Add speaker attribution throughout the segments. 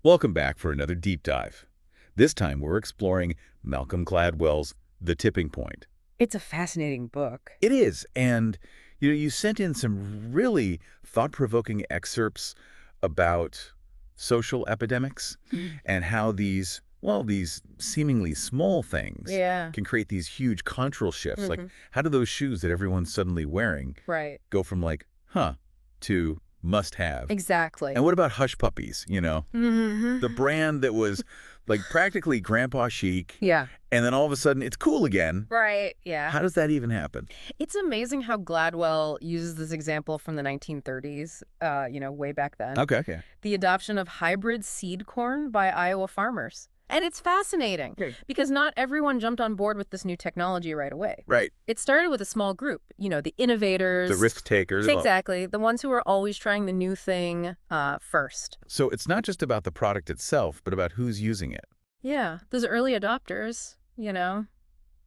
Speaker 1: Welcome back for another deep dive. This time we're exploring Malcolm Gladwell's The Tipping Point.
Speaker 2: It's a fascinating book.
Speaker 1: It is, and you sent in some really thought-provoking excerpts about social epidemics
Speaker 2: Mm.
Speaker 1: and how these seemingly small things
Speaker 2: Yeah.
Speaker 1: can create these huge cultural shifts. Like,
Speaker 2: hmm
Speaker 1: how do those shoes that everyone's suddenly wearing
Speaker 2: Right.
Speaker 1: go from like, huh, to must have?
Speaker 2: Exactly.
Speaker 1: And what about hush puppies,
Speaker 2: hmm
Speaker 1: the brand that was like practically grandpa chic,
Speaker 2: Yeah.
Speaker 1: and then all of a sudden it's cool again.
Speaker 2: Right. Yeah.
Speaker 1: How does that even happen?
Speaker 2: It's amazing how Gladwell uses this example from the 1930s, way back then.
Speaker 1: Okay.
Speaker 2: The adoption of hybrid seed corn by Iowa farmers. And it's fascinating
Speaker 1: Okay.
Speaker 2: because not everyone jumped on board with this new technology right away.
Speaker 1: Right.
Speaker 2: It started with a small group, the innovators.
Speaker 1: The risk takers.
Speaker 2: Exactly. The ones who are always trying the new thing first.
Speaker 1: So it's not just about the product itself, but about who's using it.
Speaker 2: Yeah. Those early adopters,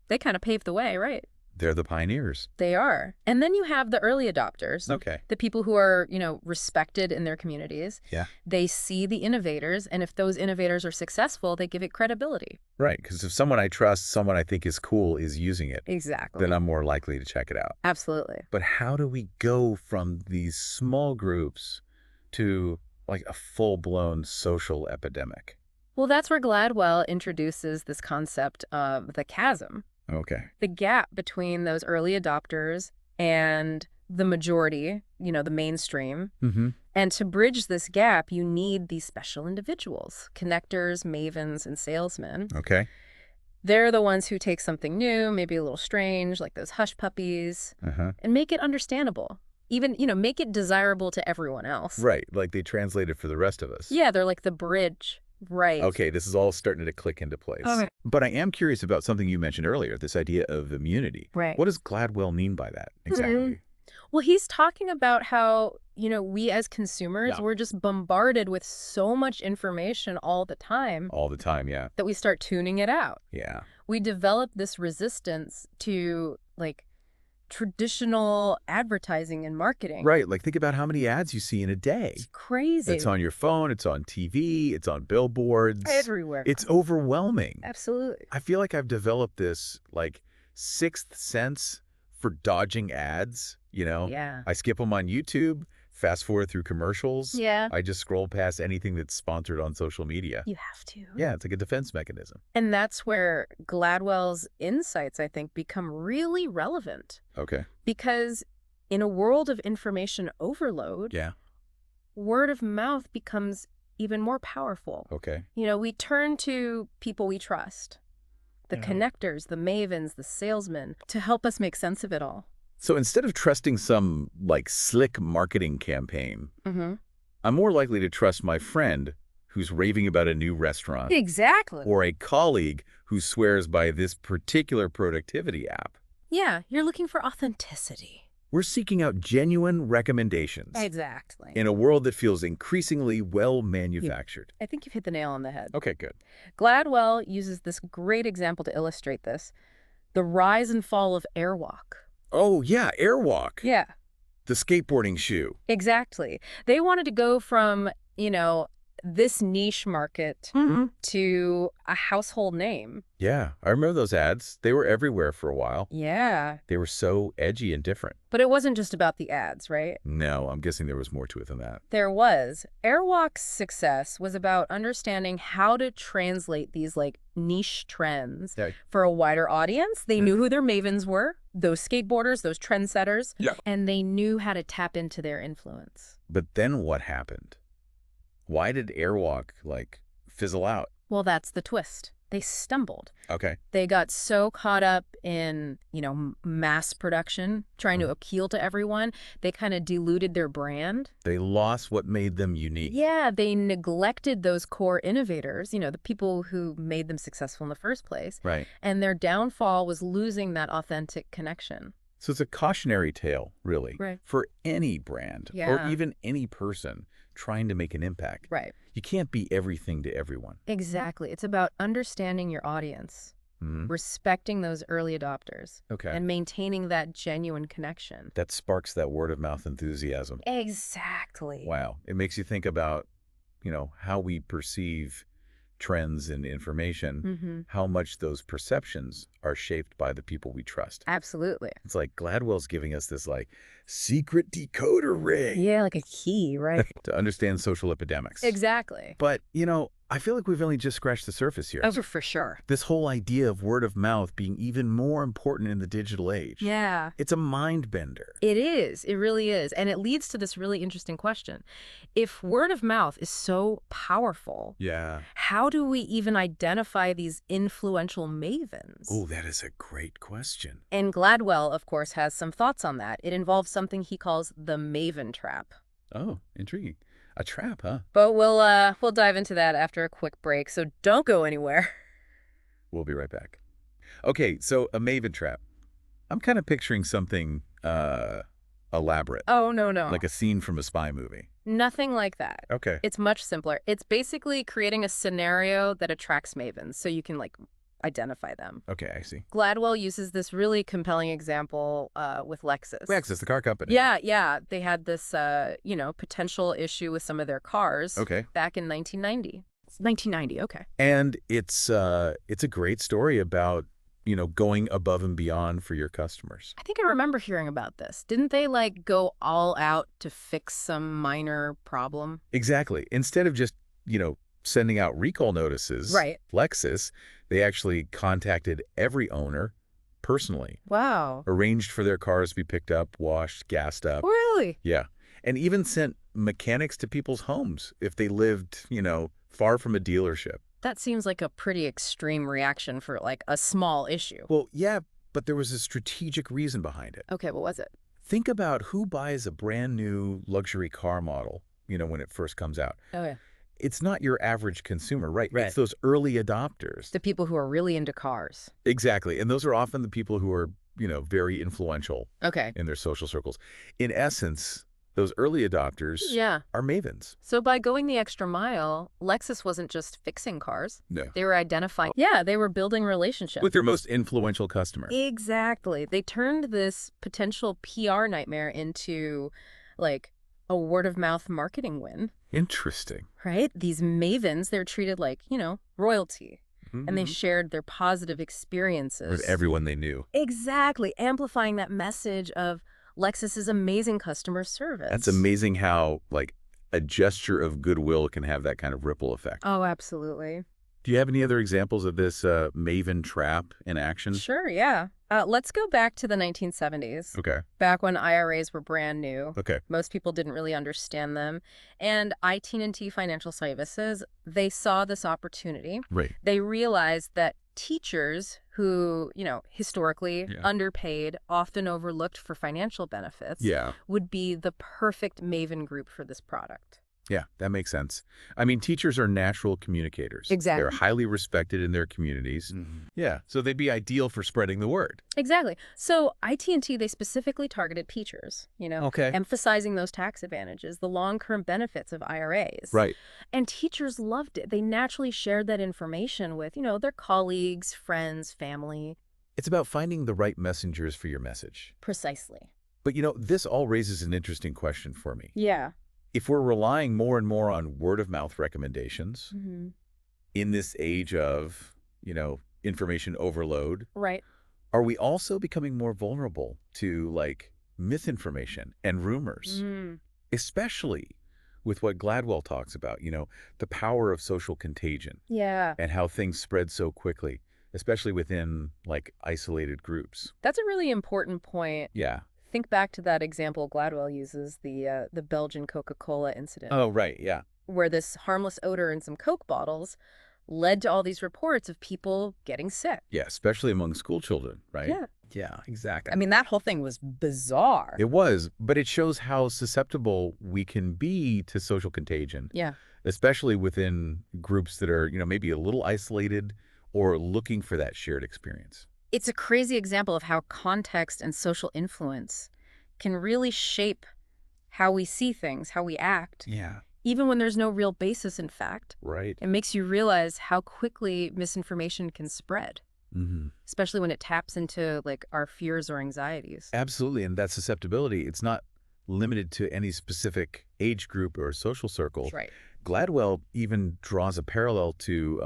Speaker 2: they kind of paved the way, right?
Speaker 1: They're the pioneers.
Speaker 2: They are. And then you have the early adopters.
Speaker 1: Okay.
Speaker 2: The people who are, respected in their communities.
Speaker 1: Yeah.
Speaker 2: They see the innovators, and if those innovators are successful, they give it credibility.
Speaker 1: Right. Because if someone I trust, someone I think is cool is using it,
Speaker 2: Exactly.
Speaker 1: then I'm more likely to check it out.
Speaker 2: Absolutely.
Speaker 1: But how do we go from these small groups to like a full-blown social epidemic?
Speaker 2: Well, that's where Gladwell introduces this concept of the chasm,
Speaker 1: Okay.
Speaker 2: the gap between those early adopters and the majority, the mainstream.
Speaker 1: Mm-hmm.
Speaker 2: And to bridge this gap, you need these special individuals, connectors, mavens, and salesmen.
Speaker 1: Okay.
Speaker 2: They're the ones who take something new, maybe a little strange, like those hush puppies,
Speaker 1: Uh-huh.
Speaker 2: and make it understandable. Even, make it desirable to everyone else.
Speaker 1: Right. Like they translated for the rest of us.
Speaker 2: Yeah, they're like the bridge. Right.
Speaker 1: Okay, this is all starting to click into place.
Speaker 2: Okay.
Speaker 1: But I am curious about something you mentioned earlier, this idea of immunity.
Speaker 2: Right.
Speaker 1: What does Gladwell mean by that exactly?
Speaker 2: Well, he's talking about how, we as consumers,
Speaker 1: Yeah.
Speaker 2: we're just bombarded with so much information all the time
Speaker 1: All the time, yeah.
Speaker 2: that we start tuning it out.
Speaker 1: Yeah.
Speaker 2: We develop this resistance to, traditional advertising and marketing.
Speaker 1: Right, like think about how many ads you see in a day.
Speaker 2: It's crazy.
Speaker 1: It's on your phone, it's on TV, it's on billboards.
Speaker 2: Everywhere.
Speaker 1: It's overwhelming.
Speaker 2: Absolutely.
Speaker 1: I feel like I've developed this sixth sense for dodging ads,
Speaker 2: Yeah.
Speaker 1: I skip them on YouTube, fast forward through commercials.
Speaker 2: Yeah.
Speaker 1: I just scroll past anything that's sponsored on social media.
Speaker 2: You have to.
Speaker 1: Yeah, it's like a defense mechanism.
Speaker 2: And that's where Gladwell's insights, I think, become really relevant.
Speaker 1: Okay.
Speaker 2: Because in a world of information overload,
Speaker 1: Yeah.
Speaker 2: word of mouth becomes even more powerful.
Speaker 1: Okay.
Speaker 2: We turn to people we trust, the
Speaker 1: Yeah.
Speaker 2: connectors, the mavens, the salesmen, to help us make sense of it all.
Speaker 1: So instead of trusting some slick marketing campaign,
Speaker 2: Mm-hmm.
Speaker 1: I'm more likely to trust my friend who's raving about a new restaurant
Speaker 2: Exactly.
Speaker 1: or a colleague who swears by this particular productivity app.
Speaker 2: Yeah, you're looking for authenticity.
Speaker 1: We're seeking out genuine recommendations
Speaker 2: Exactly.
Speaker 1: in a world that feels increasingly well-manufactured.
Speaker 2: I think you've hit the nail on the head.
Speaker 1: Okay, good.
Speaker 2: Gladwell uses this great example to illustrate this. The rise and fall of Airwalk.
Speaker 1: Oh, yeah, Airwalk,
Speaker 2: Yeah,
Speaker 1: the skateboarding shoe.
Speaker 2: exactly. They wanted to go from, this niche market to a household name.
Speaker 1: Yeah, I remember those ads. They were everywhere for a while.
Speaker 2: Yeah.
Speaker 1: They were so edgy and different.
Speaker 2: But it wasn't just about the ads, right?
Speaker 1: No, I'm guessing there was more to it than that.
Speaker 2: There was. Airwalk's success was about understanding how to translate these niche trends
Speaker 1: Yeah.
Speaker 2: for a wider audience. They knew who their mavens were, those skateboarders, those trendsetters,
Speaker 1: Yeah.
Speaker 2: and they knew how to tap into their influence.
Speaker 1: But then what happened? Why did Airwalk, fizzle out?
Speaker 2: Well, that's the twist. They stumbled.
Speaker 1: Okay.
Speaker 2: They got so caught up in, mass production, trying to appeal to everyone, they kind of diluted their brand.
Speaker 1: They lost what made them unique.
Speaker 2: Yeah, they neglected those core innovators, the people who made them successful in the first place.
Speaker 1: Right.
Speaker 2: And their downfall was losing that authentic connection.
Speaker 1: So it's a cautionary tale, really,
Speaker 2: Right.
Speaker 1: for any brand
Speaker 2: Yeah.
Speaker 1: or even any person trying to make an impact.
Speaker 2: Right.
Speaker 1: You can't be everything to everyone.
Speaker 2: Exactly. It's about understanding your audience,
Speaker 1: Mhm.
Speaker 2: respecting those early adopters,
Speaker 1: Okay.
Speaker 2: and maintaining that genuine connection.
Speaker 1: That sparks that word of mouth enthusiasm.
Speaker 2: Exactly.
Speaker 1: Wow. It makes you think about how we perceive trends and information,
Speaker 2: Mm-hmm.
Speaker 1: how much those perceptions are shaped by the people we trust.
Speaker 2: Absolutely.
Speaker 1: It's like Gladwell's giving us this like secret decoder ring
Speaker 2: Yeah, like a key, right?
Speaker 1: to understand social epidemics.
Speaker 2: Exactly.
Speaker 1: But, I feel like we've only just scratched the surface here.
Speaker 2: Oh, for sure.
Speaker 1: This whole idea of word of mouth being even more important in the digital age.
Speaker 2: Yeah.
Speaker 1: It's a mind bender.
Speaker 2: It is. It really is. And it leads to this really interesting question. If word of mouth is so powerful,
Speaker 1: Yeah.
Speaker 2: how do we even identify these influential mavens?
Speaker 1: Oh, that is a great question.
Speaker 2: And Gladwell, of course, has some thoughts on that. It involves something he calls the maven trap.
Speaker 1: Oh, intriguing. A trap, huh?
Speaker 2: But we'll dive into that after a quick break, so don't go anywhere.
Speaker 1: We'll be right back. Okay, so a maven trap. I'm kind of picturing something elaborate,
Speaker 2: Oh, no.
Speaker 1: like a scene from a spy movie.
Speaker 2: Nothing like that.
Speaker 1: Okay.
Speaker 2: It's much simpler. It's basically creating a scenario that attracts mavens so you can, identify them.
Speaker 1: Okay, I see.
Speaker 2: Gladwell uses this really compelling example with Lexus.
Speaker 1: Lexus, the car company.
Speaker 2: Yeah. They had this, potential issue with some of their cars
Speaker 1: Okay.
Speaker 2: back in 1990. It's 1990, okay.
Speaker 1: And it's a great story about, going above and beyond for your customers.
Speaker 2: I think I remember hearing about this. Didn't they, go all out to fix some minor problem?
Speaker 1: Exactly. Instead of just, sending out recall notices,
Speaker 2: Right.
Speaker 1: Lexus, they actually contacted every owner personally,
Speaker 2: Wow.
Speaker 1: arranged for their cars to be picked up, washed, gassed up.
Speaker 2: Really?
Speaker 1: Yeah. And even sent mechanics to people's homes if they lived, far from a dealership.
Speaker 2: That seems like a pretty extreme reaction for, a small issue.
Speaker 1: Well, yeah, but there was a strategic reason behind it.
Speaker 2: Okay, what was it?
Speaker 1: Think about who buys a brand new luxury car model, when it first comes out.
Speaker 2: Oh, yeah.
Speaker 1: It's not your average consumer, right?
Speaker 2: Right.
Speaker 1: It's those early adopters.
Speaker 2: The people who are really into cars.
Speaker 1: Exactly. And those are often the people who are, very influential
Speaker 2: Okay.
Speaker 1: in their social circles. In essence, those early adopters
Speaker 2: Yeah.
Speaker 1: are mavens.
Speaker 2: So by going the extra mile, Lexus wasn't just fixing cars.
Speaker 1: No.
Speaker 2: They were identifying. Yeah, they were building relationships.
Speaker 1: With their most influential customer.
Speaker 2: Exactly. They turned this potential PR nightmare into, a word-of-mouth marketing win.
Speaker 1: Interesting.
Speaker 2: Right? These mavens, they're treated like, royalty. And they shared their positive experiences.
Speaker 1: With everyone they knew.
Speaker 2: Exactly. Amplifying that message of Lexus's amazing customer service.
Speaker 1: That's amazing how, a gesture of goodwill can have that kind of ripple effect.
Speaker 2: Oh, absolutely.
Speaker 1: Do you have any other examples of this maven trap in action?
Speaker 2: Sure, yeah. Let's go back to the 1970s.
Speaker 1: Okay.
Speaker 2: Back when IRAs were brand new.
Speaker 1: Okay.
Speaker 2: Most people didn't really understand them. And IT&T Financial Services, they saw this opportunity.
Speaker 1: Right.
Speaker 2: They realized that teachers who, historically underpaid, often overlooked for financial benefits, would be the perfect maven group for this product.
Speaker 1: Yeah, that makes sense. I mean, teachers are natural communicators.
Speaker 2: Exactly.
Speaker 1: They're highly respected in their communities. Mm-hmm. Yeah, so they'd be ideal for spreading the word.
Speaker 2: Exactly. So IT&T, they specifically targeted teachers,
Speaker 1: Okay.
Speaker 2: emphasizing those tax advantages, the long-term benefits of IRAs.
Speaker 1: Right.
Speaker 2: And teachers loved it. They naturally shared that information with, their colleagues, friends, family.
Speaker 1: It's about finding the right messengers for your message.
Speaker 2: Precisely.
Speaker 1: But, this all raises an interesting question for me.
Speaker 2: Yeah.
Speaker 1: If we're relying more and more on word-of-mouth recommendations in this age of, information overload,
Speaker 2: right,
Speaker 1: are we also becoming more vulnerable to, misinformation and rumors, especially with what Gladwell talks about, the power of social contagion and how things spread so quickly, especially within, isolated groups?
Speaker 2: That's a really important point.
Speaker 1: Yeah.
Speaker 2: Think back to that example Gladwell uses, the Belgian Coca-Cola incident.
Speaker 1: Oh, right, yeah.
Speaker 2: Where this harmless odor in some Coke bottles led to all these reports of people getting sick.
Speaker 1: Yeah, especially among school children, right?
Speaker 3: Yeah, exactly. I mean, that whole thing was bizarre.
Speaker 1: It was, but it shows how susceptible we can be to social contagion.
Speaker 2: Yeah.
Speaker 1: Especially within groups that are, maybe a little isolated or looking for that shared experience.
Speaker 2: It's a crazy example of how context and social influence can really shape how we see things, how we act.
Speaker 1: Yeah.
Speaker 2: Even when there's no real basis in fact.
Speaker 1: Right.
Speaker 2: It makes you realize how quickly misinformation can spread, especially when it taps into our fears or anxieties.
Speaker 1: Absolutely. And that susceptibility, it's not limited to any specific age group or social circle.
Speaker 2: That's right.
Speaker 1: Gladwell even draws a parallel to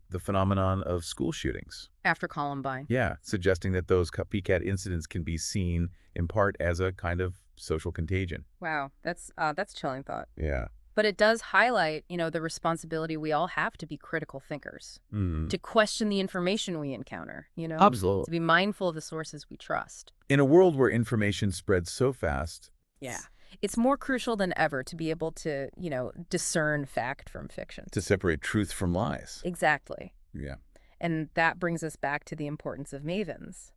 Speaker 1: the phenomenon of school shootings.
Speaker 2: After Columbine.
Speaker 1: Yeah, suggesting that those copycat incidents can be seen in part as a kind of social contagion.
Speaker 2: Wow, that's chilling thought.
Speaker 1: Yeah.
Speaker 2: But it does highlight, the responsibility we all have to be critical thinkers, to question the information we encounter,
Speaker 1: Absolutely.
Speaker 2: to be mindful of the sources we trust.
Speaker 1: In a world where information spreads so fast.
Speaker 2: Yeah. It's more crucial than ever to be able to, discern fact from fiction.
Speaker 1: To separate truth from lies.
Speaker 2: Exactly.
Speaker 1: Yeah.
Speaker 2: And that brings us back to the importance of mavens.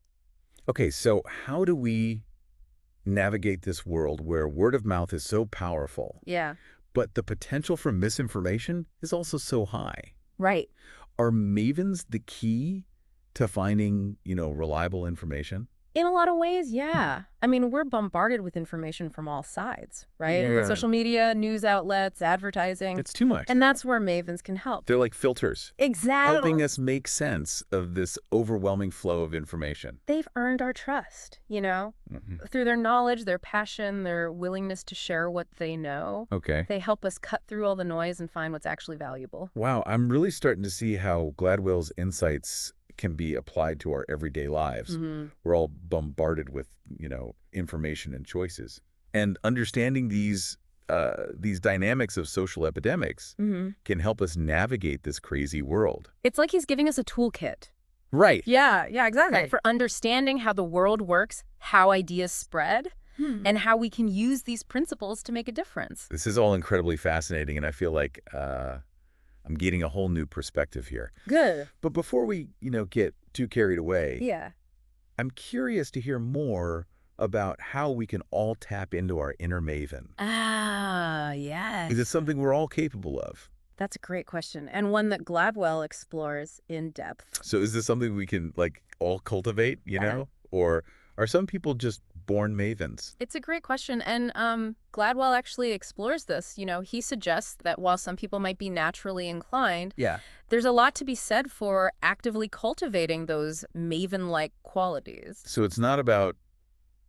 Speaker 1: Okay, so how do we navigate this world where word of mouth is so powerful?
Speaker 2: Yeah.
Speaker 1: But the potential for misinformation is also so high.
Speaker 2: Right.
Speaker 1: Are mavens the key to finding, reliable information?
Speaker 2: In a lot of ways, yeah. I mean, we're bombarded with information from all sides, right?
Speaker 1: Yeah.
Speaker 2: Social media, news outlets, advertising.
Speaker 1: It's too much.
Speaker 2: And that's where mavens can help.
Speaker 1: They're like filters.
Speaker 2: Exactly.
Speaker 1: Helping us make sense of this overwhelming flow of information.
Speaker 2: They've earned our trust, through their knowledge, their passion, their willingness to share what they know.
Speaker 1: Okay.
Speaker 2: They help us cut through all the noise and find what's actually valuable.
Speaker 1: Wow, I'm really starting to see how Gladwell's insights can be applied to our everyday lives. We're all bombarded with, information and choices. And understanding these dynamics of social epidemics can help us navigate this crazy world.
Speaker 2: It's like he's giving us a toolkit.
Speaker 1: Right.
Speaker 2: Yeah, exactly. For understanding how the world works, how ideas spread, and how we can use these principles to make a difference.
Speaker 1: This is all incredibly fascinating, and I feel like I'm getting a whole new perspective here.
Speaker 2: Good.
Speaker 1: But before we, get too carried away,
Speaker 2: Yeah.
Speaker 1: I'm curious to hear more about how we can all tap into our inner maven.
Speaker 2: Ah, yes.
Speaker 1: Is it something we're all capable of?
Speaker 2: That's a great question, and one that Gladwell explores in depth.
Speaker 1: So is this something we can, all cultivate, Or are some people just born mavens?
Speaker 2: It's a great question, and Gladwell actually explores this. He suggests that while some people might be naturally inclined, there's a lot to be said for actively cultivating those maven-like qualities.
Speaker 1: So it's not about,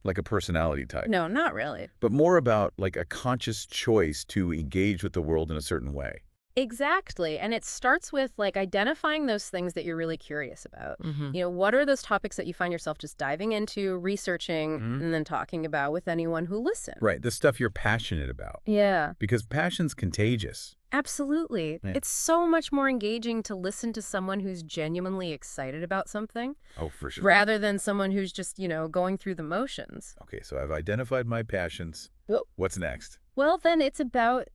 Speaker 1: a personality type.
Speaker 2: No, not really.
Speaker 1: But more about, a conscious choice to engage with the world in a certain way.
Speaker 2: Exactly. And it starts with identifying those things that you're really curious about. What are those topics that you find yourself just diving into, researching, and then talking about with anyone who listens?
Speaker 1: Right. The stuff you're passionate about.
Speaker 2: Yeah.
Speaker 1: Because passion's contagious.
Speaker 2: Absolutely. Yeah. It's so much more engaging to listen to someone who's genuinely excited about something.
Speaker 1: Oh, for sure.
Speaker 2: Rather than someone who's just, going through the motions.
Speaker 1: Okay, so I've identified my passions.
Speaker 2: Oh.
Speaker 1: What's next?
Speaker 2: Well, then it's about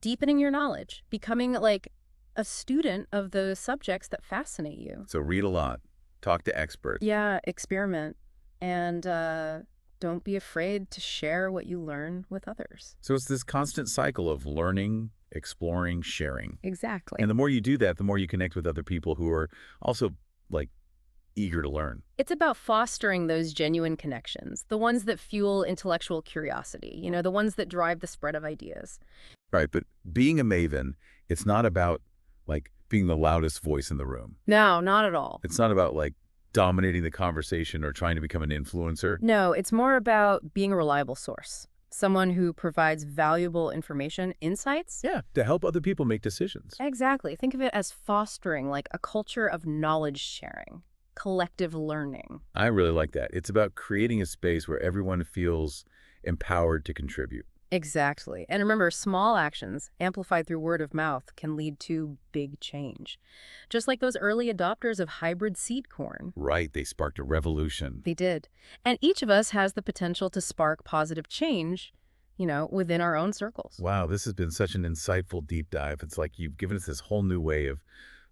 Speaker 2: deepening your knowledge, becoming a student of the subjects that fascinate you.
Speaker 1: So read a lot, talk to experts.
Speaker 2: Yeah, experiment, and don't be afraid to share what you learn with others.
Speaker 1: So it's this constant cycle of learning, exploring, sharing.
Speaker 2: Exactly.
Speaker 1: And the more you do that, the more you connect with other people who are also eager to learn.
Speaker 2: It's about fostering those genuine connections, the ones that fuel intellectual curiosity, the ones that drive the spread of ideas.
Speaker 1: Right, but being a maven, it's not about being the loudest voice in the room.
Speaker 2: No, not at all.
Speaker 1: It's not about dominating the conversation or trying to become an influencer.
Speaker 2: No, it's more about being a reliable source. Someone who provides valuable information, insights.
Speaker 1: Yeah, to help other people make decisions.
Speaker 2: Exactly. Think of it as fostering a culture of knowledge sharing. Collective learning.
Speaker 1: I really like that. It's about creating a space where everyone feels empowered to contribute.
Speaker 2: Exactly. And remember, small actions amplified through word of mouth can lead to big change. Just like those early adopters of hybrid seed corn.
Speaker 1: Right. They sparked a revolution.
Speaker 2: They did. And each of us has the potential to spark positive change, within our own circles.
Speaker 1: Wow, this has been such an insightful deep dive. It's like you've given us this whole new way of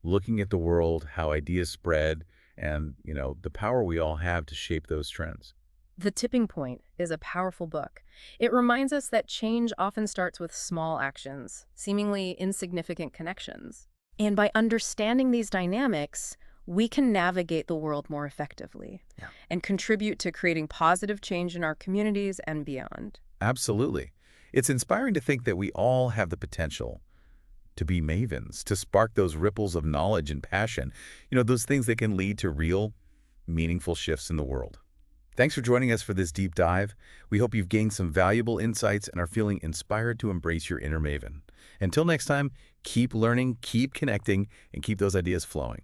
Speaker 1: looking at the world, how ideas spread, and, the power we all have to shape those trends.
Speaker 2: The Tipping Point is a powerful book. It reminds us that change often starts with small actions, seemingly insignificant connections. And by understanding these dynamics, we can navigate the world more effectively and contribute to creating positive change in our communities and beyond.
Speaker 1: Absolutely. It's inspiring to think that we all have the potential to be mavens, to spark those ripples of knowledge and passion, those things that can lead to real, meaningful shifts in the world. Thanks for joining us for this deep dive. We hope you've gained some valuable insights and are feeling inspired to embrace your inner maven. Until next time, keep learning, keep connecting, and keep those ideas flowing.